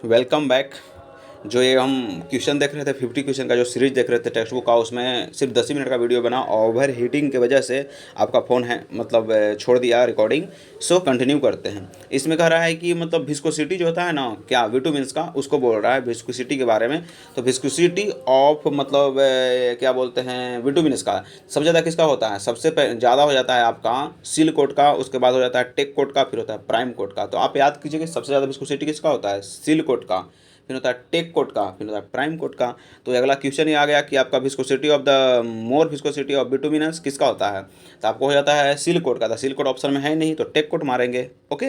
Welcome back. जो ये हम क्वेश्चन देख रहे थे 50 क्वेश्चन का जो सीरीज देख रहे थे टेक्स्ट बुक का, उसमें सिर्फ 10 ही मिनट का वीडियो बना। ओवर हीटिंग की वजह से आपका फ़ोन है मतलब छोड़ दिया रिकॉर्डिंग। सो कंटिन्यू करते हैं। इसमें कह रहा है कि मतलब विस्कोसिटी जो होता है ना, क्या विटुमिन्स का, उसको बोल रहा है विस्कोसिटी के बारे में। तो विस्कोसिटी ऑफ मतलब क्या बोलते हैं विटुमिन्स का सबसे ज़्यादा किसका होता है? सबसे ज़्यादा हो जाता है आपका सील कोट का, उसके बाद हो जाता है टेक कोट का, फिर होता है प्राइम कोट का। तो आप याद कीजिए कि सबसे ज़्यादा विस्कोसिटी किसका होता है? सील कोट का, फिर होता है टेक कोट का, फिर होता है प्राइम कोट का। तो अगला क्वेश्चन ही आ गया कि आपका viscosity of the more viscosity of bituminous किसका होता है? तो आपको हो जाता है सील कोट का। तो सील कोट ऑप्शन में है नहीं, तो टेक कोट मारेंगे। ओके,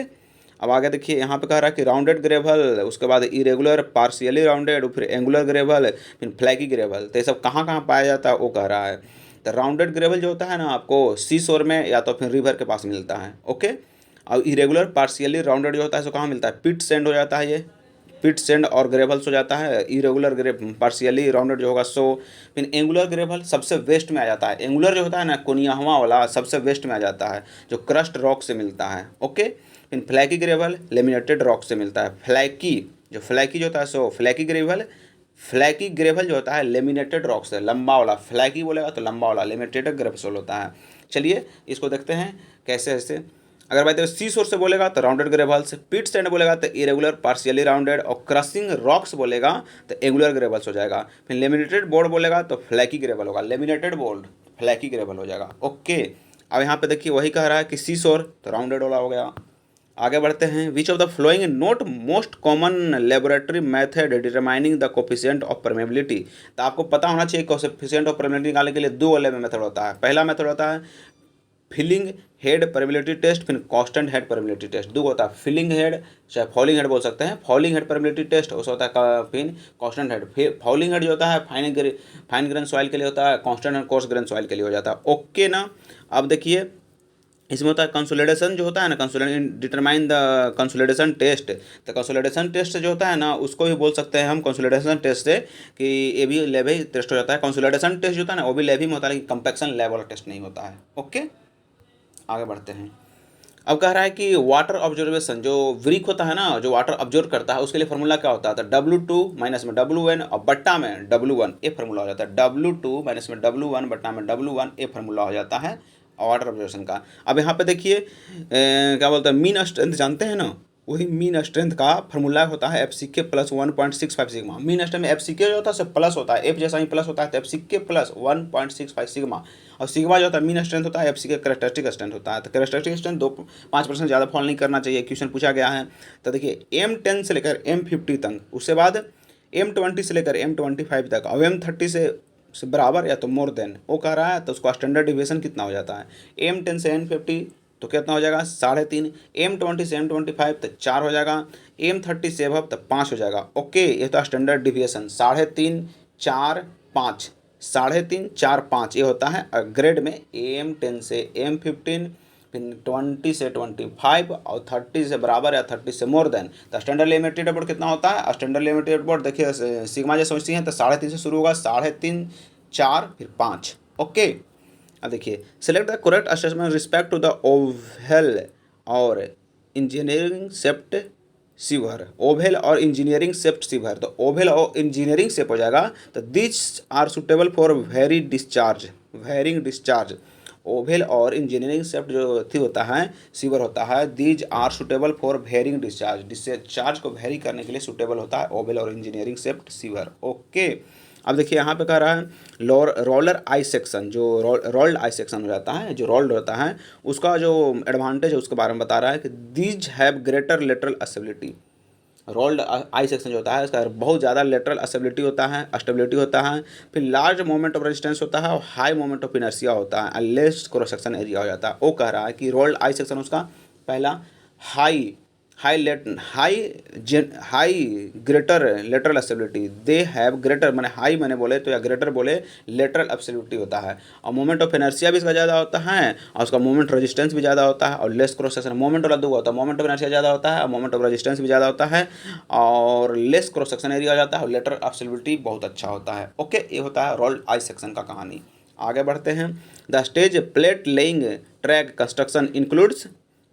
अब आगे देखिए, यहाँ पे कह रहा है कि राउंडेड ग्रेवल, उसके बाद इरेगुलर, पार्शियली राउंडेड, फिर एंगुलर ग्रेवल, फिर फ्लैकी ग्रेवल। तो ये सब कहाँ कहाँ पाया जाता है वो कह रहा है। तो राउंडेड ग्रेवल जो होता है ना, आपको सी शोर में या तो फिर रिवर के पास मिलता है। ओके, अब इरेगुलर पार्शियली राउंडेड जो होता है सो कहाँ मिलता है? पिट सैंड हो जाता है, ये पिट सैंड और ग्रेवल्स हो जाता है। इरेगुलर पार्शियली राउंडेड जो होगा सो। फिर एंगुलर ग्रेवल सबसे वेस्ट में आ जाता है। एंगुलर जो होता है ना, कोनियाहुआ वाला, सबसे वेस्ट में आ जाता है, जो क्रस्ट रॉक से मिलता है। ओके, फिर फ्लैकी ग्रेवल लेमिनेटेड रॉक से मिलता है। फ्लैकी जो होता है सो फ्लैकी ग्रेवल जो होता है लेमिनेटेड रॉक से, लंबा वाला। फ्लैकी बोलेगा तो लंबा वाला, लेमिनेटेड ग्रेवल होता है। चलिए इसको देखते हैं कैसे ऐसे। अगर बात सी सोर्स से बोलेगा तो राउंडेड ग्रेवल्स, पिट सैंड बोलेगा तो इरेगुलर पार्शियली राउंडेड, और क्रशिंग रॉक्स बोलेगा तो एंगुलर ग्रेवल्स हो जाएगा। फिर लेमिनेटेड बोर्ड बोलेगा तो फ्लैकी ग्रेवल होगा। लेमिनेटेड बोर्ड फ्लैकी ग्रेवल हो जाएगा। ओके, अब यहाँ पे देखिए वही कह रहा है कि सी सोर तो राउंडेड वाला हो गया। आगे बढ़ते हैं। विच of the following note most common laboratory method determining the coefficient of permeability. तो आपको पता होना चाहिए कोफिशिएंट ऑफ परमेबिलिटी निकालने के लिए दो वाले मेथड होता है। पहला मेथड होता है फिलिंग हेड परमेबिलिटी टेस्ट, फिर कांस्टेंट हेड परमेबिलिटी टेस्ट। दो होता है, फिलिंग हेड चाहे फॉलिंग हेड बोल सकते हैं। फॉलिंग हेड परमेबिलिटी टेस्ट उस होता है, फिर कांस्टेंट हेड। फिर फॉलिंग हेड जो होता है फाइन ग्रेन सॉइल के लिए होता है, constant and coarse grain soil के लिए हो जाता है। ओके ना, अब देखिए इसमें होता है कंसोलिडेशन जो होता है ना, consolidation determine the consolidation test. तो कंसोलिडेशन टेस्ट जो होता है ना, उसको भी बोल सकते हैं हम कंसोलिडेशन टेस्ट से, कि ये भी लेवी टेस्ट हो जाता है। कंसोलिडेशन टेस्ट जो होता है ना, वो भी लेवी में होता है, लेकिन कंपैक्शन लैब वाला टेस्ट नहीं होता है। ओके, आगे बढ़ते हैं। अब कह रहा है कि वाटर ऑब्जर्वेशन जो वृक होता है ना, जो वाटर ऑब्जर्व करता है, उसके लिए फार्मूला क्या होता है? तो W2 माइनस में W1 और बट्टा में W1, ये फार्मूला हो जाता है। W2 माइनस में W1 बट्टा में W1, ये फार्मूला हो जाता है वाटर ऑब्जर्वेशन का। अब यहाँ पे देखिए क्या बोलते हैं, मीन स्ट्रेंथ जानते हैं ना, वही मीन स्ट्रेंथ का फार्मूला होता है FCK plus 1.65 sigma. Mean strength में FCK जो होता है प्लस होता है, F जैसा ही प्लस होता है, तो FCK प्लस 1.65 सिग्मा। और सिग्मा जो होता है मीन स्ट्रेंथ होता है, FCK कैरेक्टरिस्टिक स्ट्रेंथ होता है। तो कैरेक्टरिस्टिक स्ट्रेंथ 5% ज़्यादा फॉल नहीं करना चाहिए, क्वेश्चन पूछा गया है। तो देखिए M10 से लेकर M50 तक, उसके बाद M20 से लेकर M25 तक, और M30 से बराबर या तो मोर देन वो कह रहा है। तो उसका स्टैंडर्ड डिविएशन कितना हो जाता है? M10 से M50 तो कितना हो जाएगा? 3.5। M20 से M25 तो 4 हो जाएगा। M30 से अब तो 5 हो जाएगा। ओके, ये तो स्टैंडर्ड डिविएशन 3.5 4 5, 3.5 4 5 ये होता है। और ग्रेड में M10 से M15, फिर 20 से 25 और 30 से बराबर या 30 से मोर देन। तो स्टैंडर्ड लिमिटेड बोर्ड कितना होता है? स्टैंडर्ड लिमिटेड बोर्ड देखिए सिग्मा जैसे समझती हैं तो 3.5 से शुरू होगा, 3.5 4 फिर 5। ओके, अब देखिए select the correct assessment respect to the oval और इंजीनियरिंग सेप्ट सीवर। ओवल और इंजीनियरिंग सेप्ट सीवर, तो ओवल और इंजीनियरिंग सेप हो जाएगा। तो this are suitable for varying discharge. Oval और इंजीनियरिंग सेप्ट जो थी होता है, सीवर होता है, these are suitable for varying discharge को वेरी करने के लिए सुटेबल होता है ओवल और इंजीनियरिंग सेप्ट सीवर। ओके, अब देखिए यहाँ पे कह रहा है रोलर आई सेक्शन, जो रोल्ड आई सेक्शन हो जाता है, जो रोल्ड होता है, उसका जो एडवांटेज है उसके बारे में बता रहा है कि दीज हैव ग्रेटर लेटरल असेबिलिटी। रोल्ड आई सेक्शन जो होता है इसका बहुत ज़्यादा लेटरल असेबिलिटी होता है, स्टेबिलिटी होता है, फिर लार्ज मोमेंट ऑफ रेजिस्टेंस होता है, और हाई मोमेंट ऑफ इनर्शिया होता है, लेस क्रॉस सेक्शन एरिया हो जाता है। वो कह रहा है कि रोल्ड आई सेक्शन उसका पहला हाई हाई ग्रेटर लेटरल एब्सोल्यूटिलिटी। दे हैव ग्रेटर माने हाई मैंने बोले तो, या ग्रेटर बोले, लेटरल एब्सोल्यूटिलिटी होता है। और मोमेंट ऑफ इनर्शिया भी इसका ज़्यादा होता है, और उसका मोमेंट रेजिस्टेंस भी ज़्यादा होता है, और लेस क्रॉस सेक्शन। मोमेंट वाला दो होता है, मोमेंट ऑफ इनर्शिया ज़्यादा होता है और मोमेंट ऑफ रेजिस्टेंस भी ज़्यादा होता है, और लेस क्रॉस सेक्शन एरिया हो जाता है, और लेटरल एब्सोल्यूटिलिटी बहुत अच्छा होता है। ओके, ये होता है रोल्ड आई सेक्शन का कहानी। आगे बढ़ते हैं। The stage plate laying track construction includes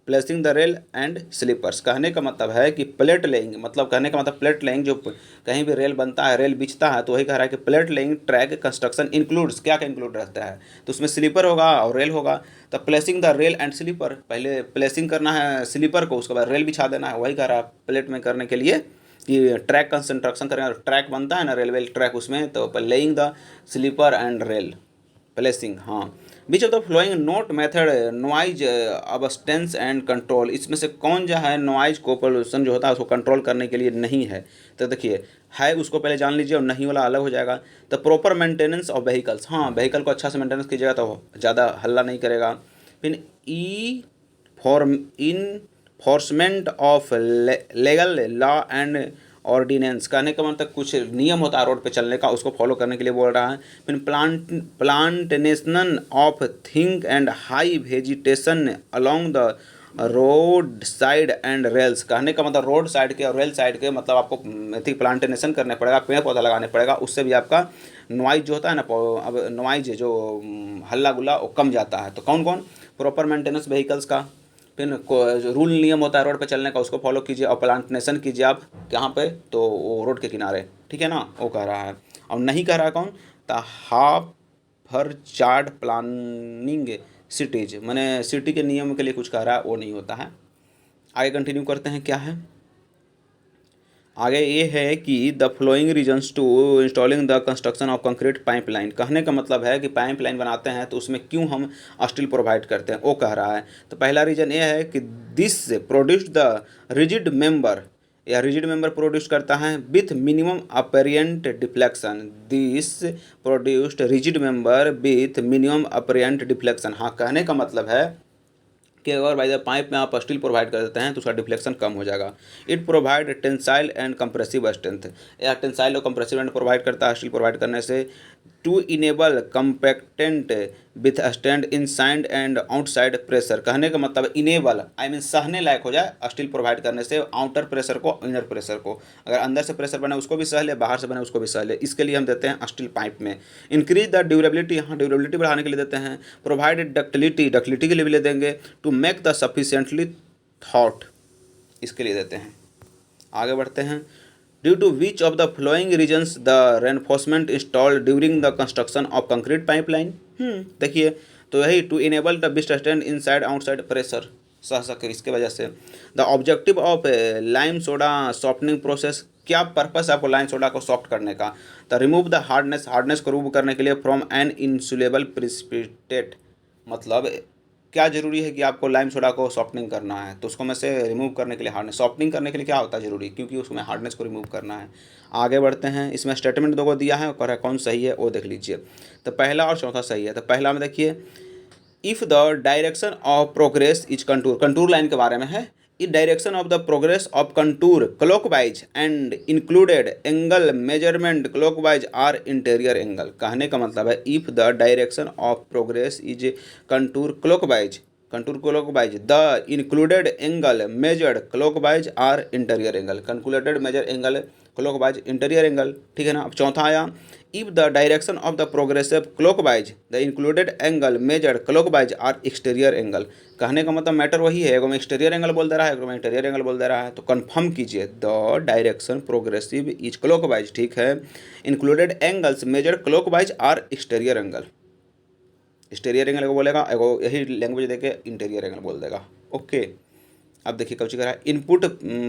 placing the rail and sleepers. कहने का मतलब है कि प्लेट लेइंग, मतलब कहने का मतलब प्लेट लेइंग, जो कहीं भी रेल बनता है, रेल बिछता है, तो वही कह रहा है कि plate laying track construction includes, क्या क्या इंक्लूड रहता है, तो उसमें स्लीपर होगा और रेल होगा। तो placing the rail and sleeper, पहले प्लेसिंग करना है स्लीपर को, उसके बाद रेल बिछा देना है, वही कह रहा है प्लेट में करने के लिए कि ट्रैक कंस्ट्रक्शन करेंगे। ट्रैक बनता है ना रेलवे ट्रैक, उसमें तो laying the sleeper and rail placing. हाँ, which of the following not method noise abatement and control, इसमें से कौन जो है नॉइज को पोल्यूशन जो होता है उसको कंट्रोल करने के लिए नहीं है। तो देखिए, है उसको पहले जान लीजिए और नहीं वाला अलग हो जाएगा। तो प्रॉपर मेंटेनेंस ऑफ व्हीकल्स, हाँ व्हीकल को अच्छा से मेंटेनेंस कीजिएगा तो ज़्यादा हल्ला नहीं करेगा। फिर ई form enforcement of legal law and ordinance, कहने का मतलब कुछ नियम होता है रोड पे चलने का, उसको फॉलो करने के लिए बोल रहा है। फिर plantation of think and high vegetation along the road side and rails, कहने का मतलब रोड साइड के और रेल साइड के, मतलब आपको प्लांटेशन करने पड़ेगा, पेड़ पौधा लगाने पड़ेगा, उससे भी आपका नॉइज जो होता है ना, अब नॉइज जो हल्ला गुल्ला वो कम जाता है। तो कौन कौन, प्रॉपर मेंटेनेंस व्हीकल्स का, फिर जो रूल नियम होता है रोड पे चलने का उसको फॉलो कीजिए, और प्लांटेशन कीजिए आप कहाँ पे, तो वो रोड के किनारे, ठीक है ना, वो कह रहा है। और नहीं कह रहा है कौन, the half her chart planning cities, मैंने सिटी के नियम के लिए कुछ कह रहा है, वो नहीं होता है। आगे कंटिन्यू करते हैं, क्या है आगे, ये है कि the following reasons to installing the construction of concrete pipeline, कहने का मतलब है कि पाइपलाइन बनाते हैं तो उसमें क्यों हम स्टील प्रोवाइड करते हैं, वो कह रहा है। तो पहला रीजन ये है कि this produced the rigid member, या रिजिड मेंबर प्रोड्यूस करता है with minimum apparent deflection, this produced rigid member with minimum apparent deflection. हाँ, कहने का मतलब है कि अगर बाई द पाइप में आप स्टील प्रोवाइड कर देते हैं तो उसका डिफ्लेक्शन कम हो जाएगा। It provide tensile and compressive strength, या टेंसाइल और कंप्रेसिव स्ट्रेंथ प्रोवाइड करता है स्टील प्रोवाइड करने से। To enable compacted withstand inside and outside pressure, कहने का मतलब इनेबल आई मीन सहने लायक हो जाए स्टील प्रोवाइड करने से, आउटर प्रेशर को इनर प्रेशर को, अगर अंदर से प्रेशर बने उसको भी सह ले, बाहर से बने उसको भी सह ले, इसके लिए हम देते हैं स्टील पाइप में। इंक्रीज द ड्यूरेबिलिटी, यहाँ ड्यूरेबिलिटी बढ़ाने के लिए देते हैं। प्रोवाइड डक्टिलिटी, डक्टिलिटी के लिए भी ले देंगे। To make the sufficiently thought, इसके लिए देते हैं। आगे बढ़ते हैं। Due to which of the following reasons the reinforcement installed during the construction of concrete pipeline, देखिए, तो यही टू इनेबल द बिस्ट स्टैंड इनसाइड आउटसाइड प्रेशर, सह सके, इसके वजह से। The objective of lime soda softening process, क्या पर्पस है आपको लाइम सोडा को सॉफ्ट करने का, the remove the hardness, hardness को रिमूव करने के लिए फ्रॉम एन इंसुलेबल प्रिसिपिटेट, मतलब क्या जरूरी है कि आपको लाइम सोडा को सॉफ्टनिंग करना है, तो उसको में से रिमूव करने के लिए हार्डनेस, सॉफ्टनिंग करने के लिए क्या होता है जरूरी, क्योंकि उसमें हार्डनेस को रिमूव करना है। आगे बढ़ते हैं, इसमें स्टेटमेंट दो को दिया है और कह रहा है कौन सही है वो देख लीजिए। तो पहला और चौथा सही है। तो पहला में देखिए, if the direction of progress is contour, contour line के बारे में है। इस direction of the progress of contour clockwise and included angle measurement clockwise are interior angle, कहने का मतलब है if the direction of progress is contour clockwise, contour clockwise, the included angle measured clockwise are interior angle, concluded measure angle clockwise interior angle, ठीक है ना। अब चौथा आया, if the direction of the progressive clockwise the included angle measured clockwise are exterior angle, कहने का मतलब matter वही है, एगो में एक्सटीरियर एंगल बोल दे रहा है, एगो में इंटीरियर एंगल बोल दे रहा है, तो कंफर्म कीजिए the direction progressive is clockwise, ठीक है। Included angles measured clockwise are exterior angle, exterior angle को बोलेगा, एगो यही लैंग्वेज देके इंटीरियर एंगल बोल देगा, ओके। अब देखिए कब चीज़ इनपुट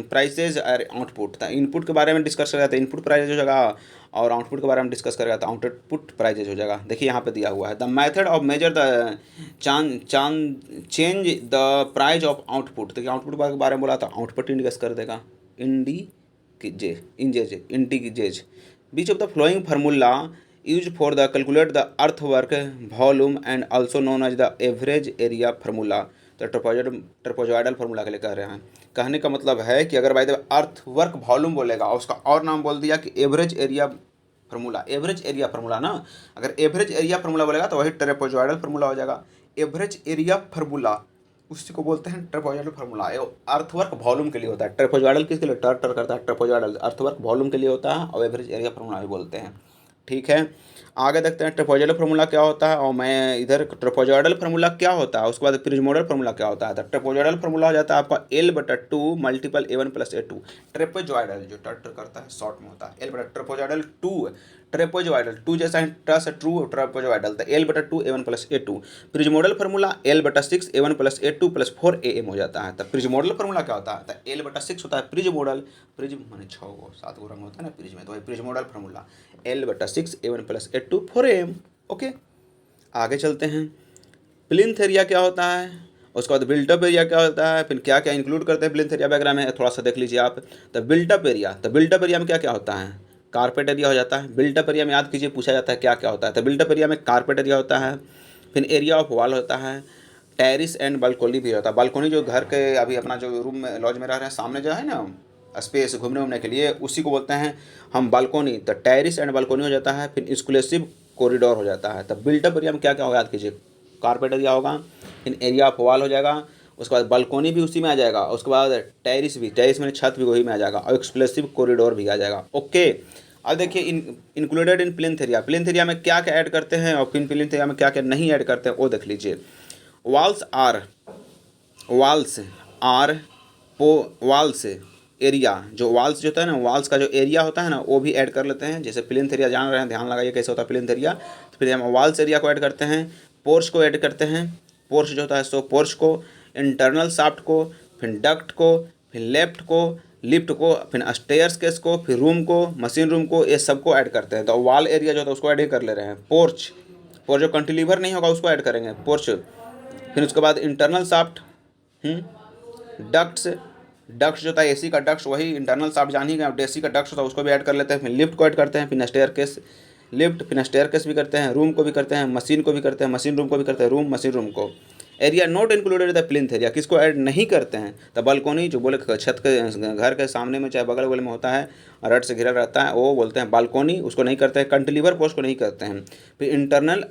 प्राइसेज और आउटपुट था, इनपुट के बारे में डिस्कस करेगा तो इनपुट प्राइजेज हो जाएगा, और आउटपुट के बारे में डिस्कस करेगा तो आउटपुट प्राइजेज हो जाएगा। देखिए यहाँ पे दिया हुआ है, the method of measure the change the price of output, देखिए आउटपुट के बारे में बोला था, आउटपुट इंडिकेट कर देगा, इंटीजेज which of the following formula use for the calculate the earthwork volume and also known as the average area formula, तो ट्रेपेजॉइडल फार्मूला के लिए कह रहे हैं। कहने का मतलब है कि अगर भाई अर्थ वर्क वॉल्यूम बोलेगा और उसका और नाम बोल दिया कि average area formula, average area formula ना, अगर एवरेज एरिया फार्मूला बोलेगा तो वही ट्रेपेजॉइडल फार्मूला हो जाएगा। एवरेज एरिया फार्मूला उसी को बोलते हैं ट्रेपेजॉइडल फार्मूला, अर्थवर्क वॉल्यूम के लिए होता है। ट्रेपेजॉइडल किसके लिए टर करता है, ट्रेपेजॉइडल अर्थवर्क वॉल्यूम के लिए होता है, और एवरेज एरिया फार्मूला भी बोलते हैं। ठीक है, आगे देखते हैं ट्रेपेजॉइडल फार्मूला क्या होता है, और मैं इधर ट्रेपेजॉइडल फार्मूला क्या होता है, उसके बाद प्रिज्मोइडल फार्मूला क्या होता है। तो ट्रेपेजॉइडल फार्मूला हो जाता है आपका L/2 मल्टीपल A1+A2। ट्रेपेजॉइडल जो ट करता है शॉर्ट में होता है L/, ट्रेपेजॉइडल 2, ट्रेपेजॉइडल 2 जैसा है ट से ट्रू, ट्रेपेजॉइडल तो L/2 A1+A2। प्रिज्मोइडल formula L/6 A1+A2 + 4AM हो जाता है। तो प्रिज्मोइडल फार्मूला क्या होता है, तो L/6 होता है प्रिज्मोइडल, प्रिज्म माने 6 गो 7 गो रंग होता है ना प्रिज्म में, तो वही प्रिज्मोइडल formula L/6 A1+A2 4AM। Okay, आगे चलते हैं। प्लिंथ एरिया क्या होता है, उसके बाद बिल्टअप एरिया क्या होता है, फिर क्या क्या इंक्लूड करते हैं प्लिंथ एरिया वगैरह में, थोड़ा सा देख लीजिए आप। तो बिल्टअप एरिया, तो बिल्टअप एरिया में क्या क्या होता है, कारपेट एरिया हो जाता है। बिल्टअप एरिया में याद कीजिए पूछा जाता है क्या क्या होता है, तो बिल्टअप एरिया में कारपेट एरिया होता है, फिर एरिया ऑफ वॉल होता है, टेरिस एंड बालकोनी भी होता है। बालकोनी जो घर के अभी अपना जो रूम में लॉज में रह रहे हैं सामने जो है ना स्पेस घूमने घूमने के लिए, उसी को बोलते हैं हम बालकोनी। तो टेरिस एंड बालकोनी हो जाता है, फिर एक्सक्लूसिव कॉरिडोर हो जाता है। तब बिल्टअप एरिया में क्या क्या होगा याद कीजिए, कारपेट एरिया होगा, फिर एरिया ऑफ वॉल हो जाएगा, उसके बाद बालकोनी भी उसी में आ जाएगा, उसके बाद टेरिस भी, टेरिस में छत भी वही में आ जाएगा, और एक्सक्लूसिव कॉरिडोर भी आ जाएगा। ओके, अब देखिए included in plinth area, plinth area में क्या क्या ऐड करते हैं और फिर प्लिंथ एरिया में क्या क्या नहीं ऐड करते हैं वो देख लीजिए। वॉल्स आर वॉल्स एरिया, जो वॉल्स जो होता है ना, वॉल्स का जो एरिया होता है ना वो भी ऐड कर लेते हैं। जैसे प्लिंथ एरिया जान रहे हैं, ध्यान लगाइए कैसे होता है प्लिंथ एरिया। तो फिर हम वॉल्स एरिया को ऐड करते हैं, पोर्च को ऐड करते हैं, पोर्च जो होता है सो पोर्च को, इंटरनल शाफ्ट को, फिर डक्ट को, फिर लेफ्ट को, लिफ्ट को, फिर स्टेयर्स केस को, फिर रूम को, मशीन रूम को, ये सबको ऐड करते हैं। तो वॉल एरिया जो होता है उसको ऐड ही कर ले रहे हैं। पोर्च जो कंटिलीवर नहीं होगा उसको ऐड करेंगे पोर्च। फिर उसके बाद इंटरनल शाफ्ट, डक्ट्स, जो होता है एसी का डक्ट्स, वही इंटरनल शाफ्ट जान ही गए, एसी का डक्ट्स होता है उसको भी ऐड कर लेते हैं। फिर लिफ्ट को ऐड करते हैं, फिर स्टेयर केस, लिफ्ट, फिर स्टेयर केस भी करते हैं, रूम को भी करते हैं, मशीन को भी करते हैं, मशीन रूम को भी करते हैं, रूम मशीन रूम को। Area not included the plinth area, किसको ऐड नहीं करते हैं, तो बालकोनी जो बोले छत के घर के सामने में चाहे बगल बगल में होता है रड से घिरा रहता है वो बोलते हैं बालकोनी, उसको नहीं करते हैं। कंटिलीवर पोस्ट को नहीं करते हैं। फिर इंटरनल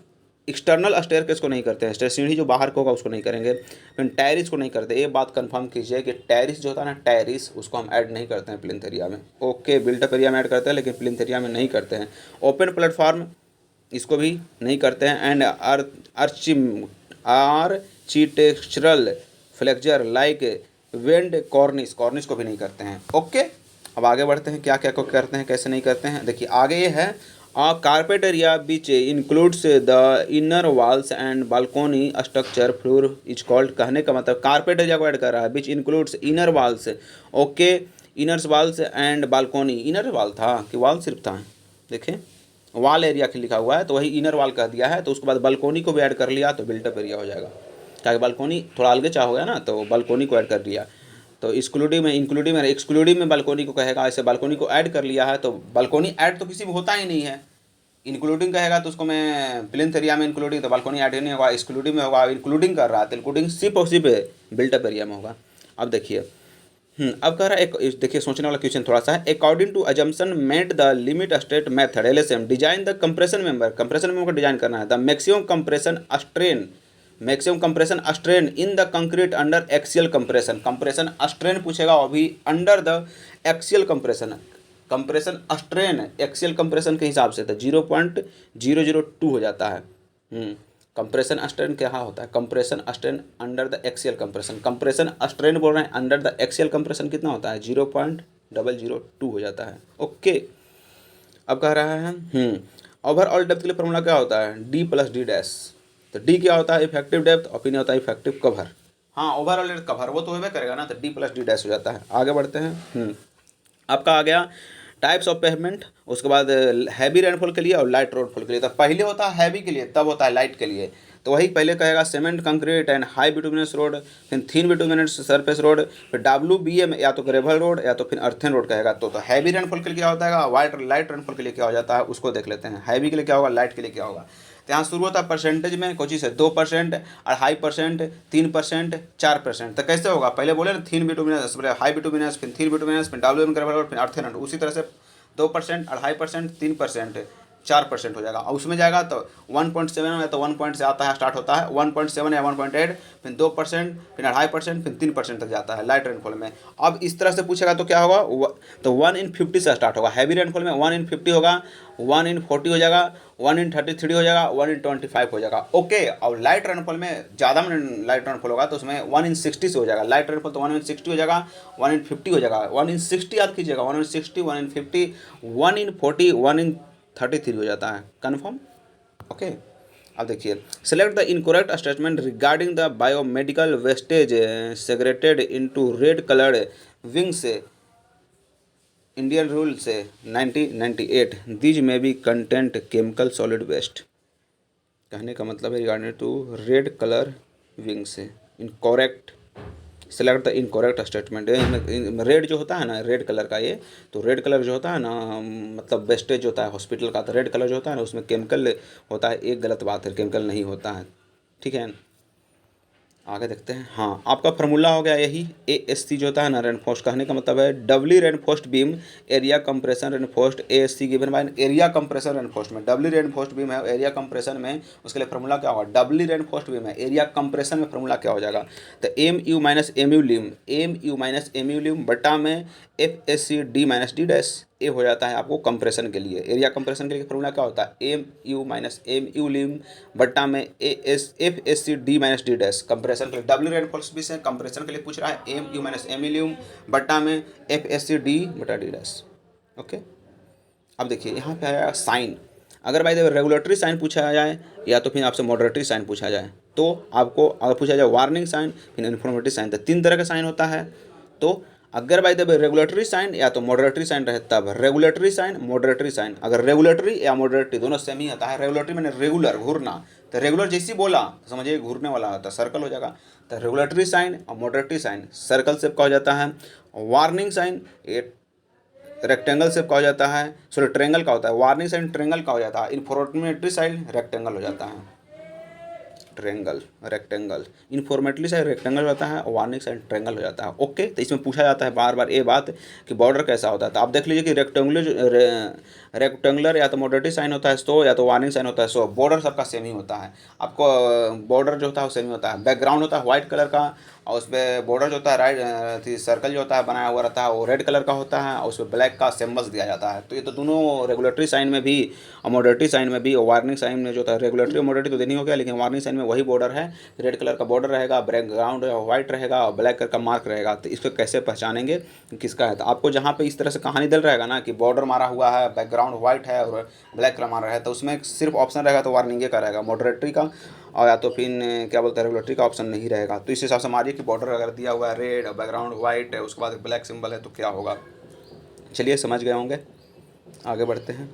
एक्सटर्नल स्टेयरकेस को नहीं करते हैं, सीढ़ी जो बाहर को होगा उसको नहीं करेंगे। फिर टेरिस को नहीं करते, ये बात कंफर्म कीजिए कि टेरिस जो होता है ना, टेरिस उसको हम ऐड नहीं करते हैं प्लिंथ एरिया में। ओके, बिल्टअप एरिया में ऐड करते हैं लेकिन प्लिंथ एरिया में नहीं करते हैं। ओपन प्लेटफॉर्म इसको भी नहीं करते हैं। And architectural flexure like vent cornice को भी नहीं करते हैं। ओके, अब आगे बढ़ते हैं क्या क्या को करते हैं कैसे नहीं करते हैं। देखिए आगे ये है, carpet area which includes the inner walls and balcony structure floor is called, कहने का मतलब कारपेट एरिया को ऐड कर रहा है, which includes inner walls। Okay, inner walls and balcony, inner wall था कि वॉल सिर्फ था, देखें वॉल एरिया के लिखा हुआ है तो वही इनर वॉल कह दिया है। तो उसके बाद बालकोनी को भी ऐड कर लिया तो बिल्टअप एरिया हो जाएगा, क्या बालकोनी थोड़ा अलगे चाह हो गया ना, तो बालकोनी को ऐड कर दिया। तो एक्सक्लूडिव में बालकोनी को कहेगा, ऐसे बालकोनी को ऐड कर लिया है। तो बालकोनी ऐड तो किसी में होता ही नहीं है, इंक्लूडिंग कहेगा तो उसको मैं प्लिंथ एरिया में इंक्लूडिंग, तो बालकोनी ऐड ही नहीं होगा, एक्सक्लूडिव में होगा, इंक्लूडिंग कर रहा है तो इंक्लूडिंग सिर्फ और सिर्फ बिल्टअप एरिया में होगा। अब देखिए अब कह रहा है एक, देखिए सोचने वाला क्वेश्चन थोड़ा सा है। According to assumption made the limit state method LSM design the compression member को डिजाइन करना है। The maximum compression strain in the concrete under axial compression strain पूछेगा, और भी under the axial compression strain axial compression के हिसाब से तो 0.002 हो जाता है। कंप्रेशन स्ट्रेन क्या होता है, compression strain under the axial compression strain बोल रहे हैं, अंडर द एक्सियल कंप्रेशन कितना होता है 0.002 हो जाता है। ओके, अब कह रहा है ओवरऑल डेप्थ के लिए फॉर्मूला क्या होता है D+D'। तो D क्या होता है इफेक्टिव डेप्थ और फिर होता है इफेक्टिव कवर। हाँ, ओवरऑल डेप्थ कवर वो तो होगा करेगा ना, तो D+D' हो जाता है। आगे बढ़ते हैं, आपका आ गया टाइप्स ऑफ पेवमेंट, उसके बाद हैवी रेनफॉल के लिए और लाइट रेनफॉल के लिए। तो पहले होता है हैवी के लिए, तब होता है लाइट के लिए। तो वही पहले कहेगा cement concrete and high bituminous road, फिर थिन बिटुमिनस सरफेस रोड, फिर WBM या तो ग्रेवल रोड या तो फिर अर्थन रोड कहेगा। तो हैवी रेनफॉल के लिए क्या होता है, लाइट रेनफॉल के लिए क्या हो जाता है उसको देख लेते हैं। हैवी के लिए क्या होगा, लाइट के लिए क्या होगा। तो यहाँ शुरू होता है परसेंटेज में, कोई चीज़ है 2%, 2.5%, 3%, 4%। तो कैसे होगा, पहले बोले ना थिन बिटुमिनस, हाई बिटुमिनस, फिर थिन बिटुमिनस, फिर WBM ग्रेवल रोड, फिर अर्थन रोड। उसी तरह से 2%, 2.5%, 3%, 4% हो जाएगा। और उसमें जाएगा तो 1.7 में, तो 1 पॉइंट से आता है, स्टार्ट होता है 1.7 या 1.8, फिर 2%, फिर 2.5%, फिर 3% तक जाता है लाइट रेनफॉल में। अब इस तरह से पूछेगा तो क्या होगा, तो 1 in 50 से स्टार्ट होगा। हैवी रेनफॉल में 1 in 50 होगा, 1 in 40 हो जाएगा, 1 in 33 हो जाएगा, 1 in 25 हो जाएगा। ओके, और लाइट रेनफॉल में ज़्यादा में लाइट रेनफॉल होगा तो उसमें 1 in 60 से हो जाएगा। लाइट रेनफॉल तो 1 in 60 हो जाएगा, 1 in 50 हो जाएगा, 1 in 60 याद कीजिएगा, 1 in 60, 1 in 50, 1 in 40, 1 in 33 हो जाता है। कन्फर्म? ओके। अब देखिए, select the incorrect statement regarding the biomedical wastage segregated into red coloured wing से इंडियन रूल से 1998 दीज में be content chemical solid waste. कहने का मतलब है regarding to red colour wing से incorrect, select the incorrect statement. Red जो होता है ना, रेड कलर का ये, तो रेड कलर जो होता है ना, मतलब वेस्टेज जो होता है हॉस्पिटल का, तो रेड कलर जो होता है ना उसमें केमिकल होता है, एक गलत बात है, केमिकल नहीं होता है। ठीक है, आगे देखते हैं। हाँ, आपका फार्मूला हो गया यही, ASC जो होता है ना रेनफोर्स्ट, कहने का मतलब है doubly reinforced beam area compression reinforced ASC given by area compression reinforced में। डबली रेनफोर्स्ट बीम है एरिया कंप्रेशन में, उसके लिए फार्मूला क्या होगा, डबली रेनफोर्स्ट बीम है एरिया कंप्रेशन में फार्मूला क्या हो जाएगा, तो MU minus MU lim, MU minus MU lim बटा में FSC D minus D dash, ये हो जाता है आपको कंप्रेशन के लिए। एरिया कंप्रेशन के लिए फार्मूला क्या होता है, MU माइनस MU लिम बट्टा में FSC D minus D dash. Compression के लिए डब्ल्यू रेनफोर्स भी से, कंप्रेशन के लिए पूछ रहा है MU माइनस MU लिम बट्टा में FSC D बटा D डैश। ओके, अब देखिए यहाँ पे आया साइन। अगर भाई रेगुलेटरी साइन पूछा जाए या तो फिर आपसे मॉडरेटरी साइन पूछा जाए, तो आपको अगर पूछा जाए वार्निंग साइन फिर इन्फॉर्मेटरी साइन, तो 3 तरह का साइन होता है। तो अगर भाई देखो रेगुलेटरी साइन या तो मॉडरेटरी साइन रहे तब रेगुलेटरी साइन, मॉडरेटरी साइन। अगर रेगुलेटरी या मॉडरेटरी दोनों सेम ही होता है, रेगुलेटरी मैंने रेगुलर घूरना, तो रेगुलर जैसी बोला तो समझिए घूरने वाला होता है, सर्कल हो जाएगा। तो रेगुलेटरी साइन और मॉडरेटरी साइन सर्कल शेप का हो जाता है। वार्निंग साइन ये रेक्टेंगल शेप का हो जाता है, सॉरी ट्रेंगल का होता है। वार्निंग साइन ट्रेंगल का हो जाता है। इन्फॉर्मेटरी साइन रेक्टेंगल हो जाता है, ट्रेंगल रेक्टेंगल। इन्फॉर्मेटली साइड रेक्टेंगल होता है और वार्निंग साइड ट्रेंगल हो जाता है। ओके, तो इसमें पूछा जाता है बार बार ये बात कि बॉर्डर कैसा होता है। तो आप देख लीजिए कि रेक्टेंगुलर या तो मॉडरेटरी साइन होता है सो, या तो वार्निंग साइन होता है सो। बॉर्डर सबका सेम ही होता है। आपको बॉर्डर जो होता है वो सेम ही होता है। बैकग्राउंड होता है व्हाइट कलर का और उस पर बॉर्डर जो होता है राइट सर्कल जो होता है बनाया हुआ रहता है वो रेड कलर का होता है और उस पर ब्लैक का सिम्बल्स दिया जाता है। तो ये तो दोनों रेगुलेटरी साइन में भी और मॉडरेटरी साइन में भी और वार्निंग साइन में जो होता है, रेगुलेटरी और मॉडरेटरी तो देनी हो गया, लेकिन वार्निंग साइन में वही बॉर्डर है, रेड कलर का बॉर्डर रहेगा, बैकग्राउंड व्हाइट रहेगा और ब्लैक कलर का मार्क रहेगा। तो इसको कैसे पहचानेंगे किसका है, तो आपको जहाँ पे इस तरह से कहानी दल रहेगा ना कि बॉर्डर मारा हुआ है, बैकग्राउंड व्हाइट है और ब्लैक कलर मारा है, तो उसमें सिर्फ ऑप्शन रहेगा तो वार्निंग का रहेगा, मॉडरेटरी का, और या तो फिर क्या बोलते हैं रेगुलेटरी का ऑप्शन नहीं रहेगा। तो इस हिसाब से मारिए कि बॉर्डर अगर दिया हुआ है रेड और बैकग्राउंड व्हाइट है, उसके बाद ब्लैक सिंबल है तो क्या होगा। चलिए समझ गए होंगे, आगे बढ़ते हैं।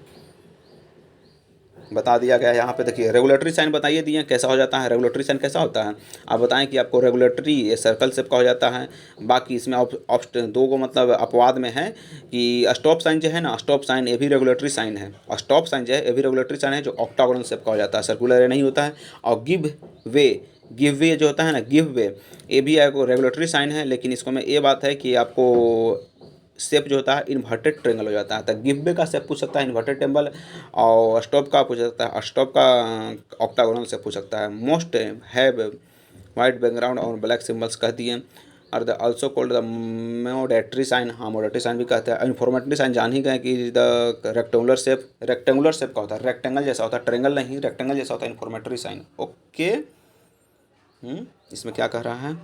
बता दिया गया है यहाँ पे। देखिए रेगुलेटरी साइन बताइए दिए कैसा हो जाता है, रेगुलेटरी साइन कैसा होता है आप बताएं कि आपको। रेगुलेटरी ये सर्कल शेप का हो जाता है। बाकी इसमें दो को मतलब अपवाद में है कि स्टॉप साइन जो है ना, स्टॉप साइन ये भी रेगुलेटरी साइन है, और स्टॉप साइन जो है ये भी रेगुलेटरी साइन है जो ऑक्टागोनल शेप का हो जाता है, सर्कुलर नहीं होता है। और गिव वे जो होता है ना, गिव वे ये भी एक रेगुलेटरी साइन है, लेकिन इसको में ये बात है कि आपको शेप जो होता है इन्वर्टेड ट्रेंगल हो जाता है। तो गिव वे का शेप पूछ सकता है इन्वर्टेड टेम्बल, और स्टॉप का पूछ सकता है, स्टॉप का ऑक्टागोनल से पूछ सकता है। मोस्ट हैव वाइट बैकग्राउंड और ब्लैक सिम्बल्स कह दिए। और the also called the mandatory sign, हाँ मोडेटरी साइन भी कहते हैं। इन्फॉर्मेटरी साइन जान ही गए कि द रेक्टेंगुलर शेप का होता है, रेक्टेंगल जैसा होता है, ट्रेंगल नहीं, रेक्टेंगल जैसा होता है इन्फॉर्मेटरी साइन। ओके, इसमें क्या कह रहा है,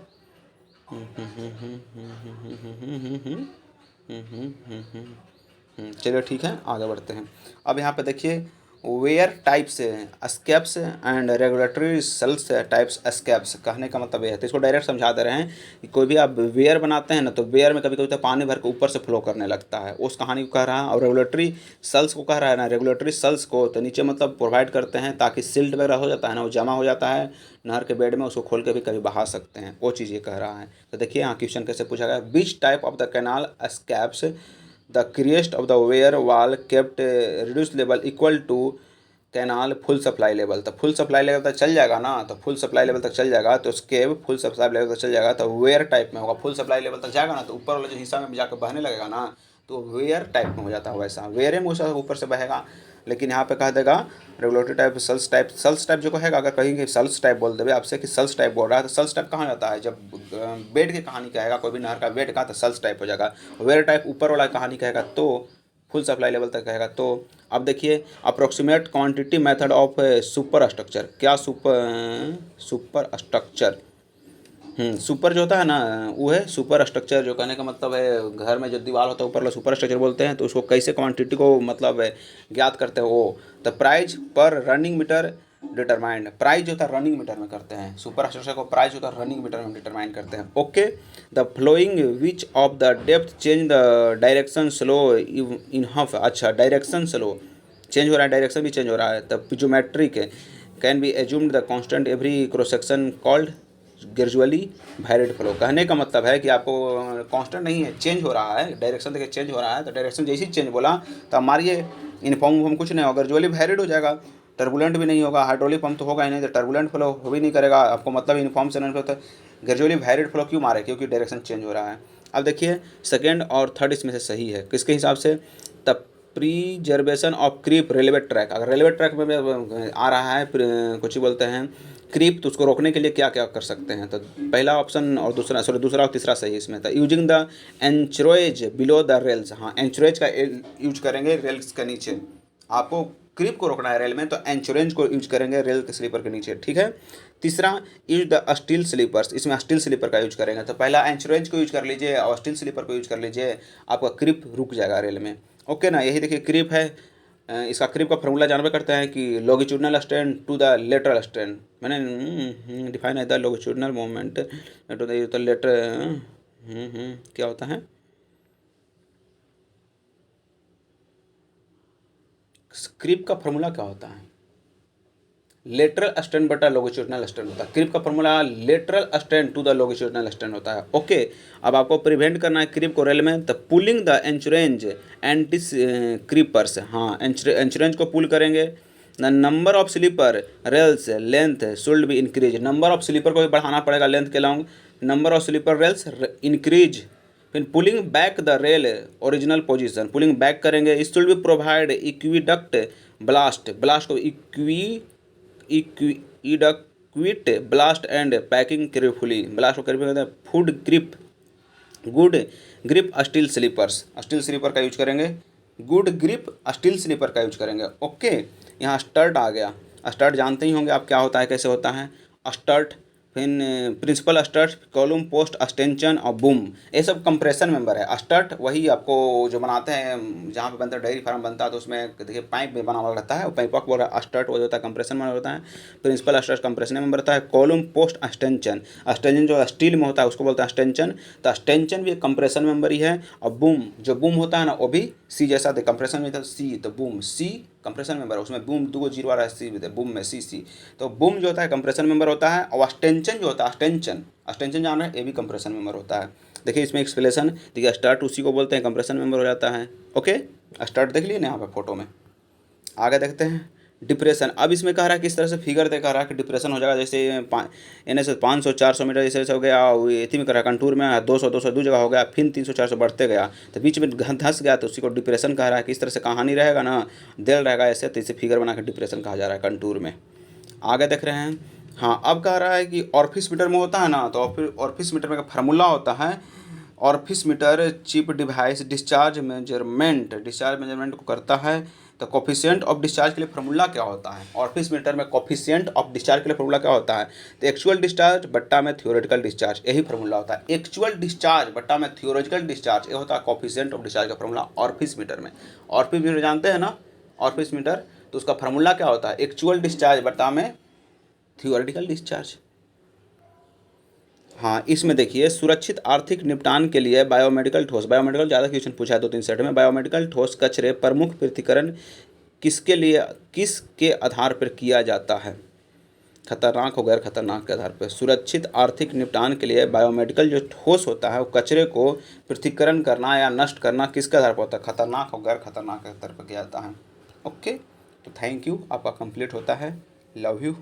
चलिए ठीक है आगे बढ़ते हैं। अब यहाँ पे देखिए weir types escapes and regulatory cells types escapes, कहने का मतलब ये है। तो इसको डायरेक्ट समझा दे रहे हैं कि कोई भी आप वेयर बनाते हैं ना, तो वेयर में कभी कभी तो पानी भर के ऊपर से फ्लो करने लगता है, उस कहानी को कह रहा है। और रेगुलेटरी सेल्स को कह रहा है ना, रेगुलेटरी सेल्स को तो नीचे मतलब प्रोवाइड करते हैं ताकि सिल्ट वगैरह हो जाता है ना, वो जमा हो जाता है नहर के बेड में, उसको खोल के भी कभी बहा सकते हैं, वो चीज़ ये कह रहा है। तो देखिए यहाँ क्वेश्चन कैसे पूछा गया, which type of the canal escapes the crest of the weir wall kept reduce level equal to canal full supply level. तो फुल सप्लाई लेवल तक चल जाएगा ना, तो फुल सप्लाई लेवल तक चल जाएगा तो स्केप फुल सप्लाई लेवल तक चल जाएगा, तो वेयर टाइप में होगा। फुल सप्लाई लेवल तक जाएगा ना तो ऊपर वाले जो हिस्सा में जाकर बहने लगेगा ना, तो वेयर टाइप में हो जाता है वैसा, वेयर में वैसा ऊपर से बहेगा। लेकिन यहाँ पे कह देगा रेगुलेटरी टाइप, सल्स टाइप जो कहेगा, अगर कहेंगे सल्स टाइप बोल देवे आपसे कि सल्स टाइप बोल रहा है, तो सल्स टाइप कहाँ जाता है, जब बेड की कहानी कहेगा कोई भी नहर का बेड का, तो सल्स टाइप हो जाएगा। वेयर टाइप ऊपर वाला कहानी कहेगा तो फुल सप्लाई लेवल तक कहेगा। तो अब देखिए approximate quantity method of super structure, क्या सुपर स्ट्रक्चर, सुपर जो होता है ना वो है सुपर स्ट्रक्चर, जो कहने का मतलब है घर में जो दीवार होता है ऊपर वाला सुपर स्ट्रक्चर बोलते हैं। तो उसको कैसे क्वांटिटी को मतलब ज्ञात करते हैं वो, द प्राइज पर रनिंग मीटर डिटरमाइंड, प्राइज होता है रनिंग मीटर में करते हैं, सुपर स्ट्रक्चर को प्राइज होता है रनिंग मीटर में डिटरमाइन करते हैं। Okay, the flowing which of the depth change the direction slow in half, अच्छा डायरेक्शन स्लो चेंज हो रहा है, डायरेक्शन भी चेंज हो रहा है, तब piezometric can be assumed the constant every cross section called gradually varied flow. कहने का मतलब है कि आपको कांस्टेंट नहीं है, चेंज हो रहा है, डायरेक्शन देखिए चेंज हो रहा है, तो डायरेक्शन जैसे ही चेंज बोला तो मारिए इनफॉर्म कुछ नहीं होगा, ग्रेजुअली वैरिड हो जाएगा, टर्बुलेंट भी नहीं होगा, हाइड्रोलिक पंप तो होगा ही नहीं, तो टर्बुलेंट फ्लो हो भी नहीं करेगा। आपको मतलब इनफॉर्म से नहीं होता, ग्रेजुअली वैरिड फ्लो क्यों मारे, क्योंकि डायरेक्शन चेंज हो रहा है। अब देखिए सेकेंड और थर्ड इसमें से सही है किसके हिसाब से, तब प्रीजर्वेशन ऑफ क्रीप रेलवे ट्रैक, अगर रेलवे ट्रैक में आ रहा है कुछ ही बोलते हैं क्रीप, तो उसको रोकने के लिए क्या क्या कर सकते हैं, तो पहला ऑप्शन और दूसरा और तीसरा सही इसमें था, using the anchorage below the rails, हाँ एंचरोएज का यूज करेंगे रेल्स के नीचे, आपको क्रीप को रोकना है रेल में तो एंचोरेंज को यूज करेंगे रेल के स्लीपर के नीचे, ठीक है। तीसरा यूज द स्टील स्लीपर्स, इसमें स्टील स्लीपर का यूज करेंगे, तो पहला एंचोरेंज को यूज कर लीजिए और स्टील स्लीपर को यूज कर लीजिए, आपका क्रीप रुक जाएगा रेल में। ओके ना, यही देखिए क्रीप है, इसका क्रीप का फॉर्मूला जानवे करते हैं कि longitudinal strain to the lateral strain, मैंने डिफाइन है the longitudinal moment to the lateral, क्या होता है क्रीप का फॉर्मूला क्या होता है, लेटरल स्ट्रेन बटा लॉन्गिट्यूडनल स्ट्रेन होता है, क्रीप का formula lateral strain to the longitudinal strain होता है। ओके, अब आपको प्रिवेंट करना है क्रीप को रेल में, तो pulling the anchorage anti creepers, हाँ एंचुरेंज को पुल करेंगे। The number of sleeper rails length should be increase, number of sleeper को भी बढ़ाना पड़ेगा लेंथ के long, number of sleeper rails increase. फिर pulling back the rail original position, pulling back करेंगे। इस should be provide adequate ballast, ballast को adequate ballast and packing carefully, ballast को carefully, food grip good grip steel slippers, steel sleeper का use करेंगे, good grip steel sleeper का use करेंगे। Okay, यहाँ start आ गया, स्टर्ट जानते ही होंगे आप क्या होता है कैसे होता है स्टर्ट, फिर principal strut, column post extension और बूम, ये सब कंप्रेशन मेंबर है। स्टर्ट वही आपको जो बनाते हैं जहाँ पे बनता है डेयरी फार्म बनता है, तो उसमें देखिए पाइप में बना हुआ रहता है, पाइप को बोला स्टर्ट वो होता है कंप्रेशन मेंबर होता है, प्रिंसिपल स्टर्ट कंप्रेशन मेंबर होता है, कॉलम पोस्ट एक्सटेंशन, एक्सटेंशन जो स्टील में होता है उसको बोलते हैं एक्सटेंशन, तो एक्सटेंशन भी एक कंप्रेशन मेंबर ही है। और बूम, जो बूम होता है ना वो भी सी जैसा, कंप्रेशन में था सी, तो बूम सी कंप्रेशन मेंबर, उसमें बूम दो जीरो आ रहा है सी, बूम में सी, तो बूम जो होता है कंप्रेशन मेंबर होता है। और एक्सटेंशन जो होता है एक्सटेंशन जान रहे हैं, ये भी कंप्रेशन मेंबर होता है। देखिए इसमें एक्सप्लेनेशन देखिए, स्टार्ट उसी को बोलते हैं कंप्रेशन मेंबर हो जाता है। ओके, स्टार्ट देख लिए ना यहाँ पे फोटो में। आगे देखते हैं डिप्रेशन। अब इसमें कह रहा है किस तरह से फिगर दे, कह रहा है कि डिप्रेशन हो जाएगा, जैसे एन से 500-400 मीटर जैसे हो गया, इतनी में कह रहा है कंटूर में 200-200 दो जगह हो गया, फिर 300-400 बढ़ते गया, तो बीच में धंस गया, तो उसी को डिप्रेशन कह रहा है। किस तरह से कहानी रहेगा ना, दिल रहेगा ऐसे, तो इसे फिगर बना के डिप्रेशन कहा जा रहा है कंटूर में। आगे देख रहे हैं, हाँ अब कह रहा है कि ऑर्फिस मीटर में होता है ना, तो ऑर्फिस मीटर में का फार्मूला होता है, orifice meter chip device discharge measurement को करता है। तो कोफिशिएंट ऑफ डिस्चार्ज के लिए फार्मूला क्या होता है, ऑर्फिस मीटर में कोफिशिएंट ऑफ डिस्चार्ज के लिए फार्मूला क्या होता है, तो एक्चुअल डिस्चार्ज बट्टा में थियोरेटिकल डिस्चार्ज, यही फार्मूला होता है। एक्चुअल डिस्चार्ज बट्टा में थियोरेटिकल डिस्चार्ज, ये होता है कोफिशिएंट ऑफ डिस्चार्ज का फार्मूला ऑर्फिस मीटर में। ऑर्फिस मीटर जानते हैं ना, ऑर्फिस मीटर, तो उसका फार्मूला क्या होता है, एक्चुअल डिस्चार्ज बट्टा में थियोरेटिकल डिस्चार्ज। हाँ इसमें देखिए सुरक्षित आर्थिक निपटान के लिए बायोमेडिकल ठोस, बायोमेडिकल ज़्यादा क्वेश्चन पूछा है 2-3 सेट में, बायोमेडिकल ठोस कचरे प्रमुख पृथक्करण किसके आधार पर किया जाता है, खतरनाक और गैर खतरनाक के आधार पर। सुरक्षित आर्थिक निपटान के लिए बायोमेडिकल जो ठोस होता है वो कचरे को पृथक्करण करना या नष्ट करना किसके आधार पर होता है, खतरनाक और गैर खतरनाक के आधार पर किया जाता है। ओके, तो थैंक यू, आपका कंप्लीट होता है, लव यू।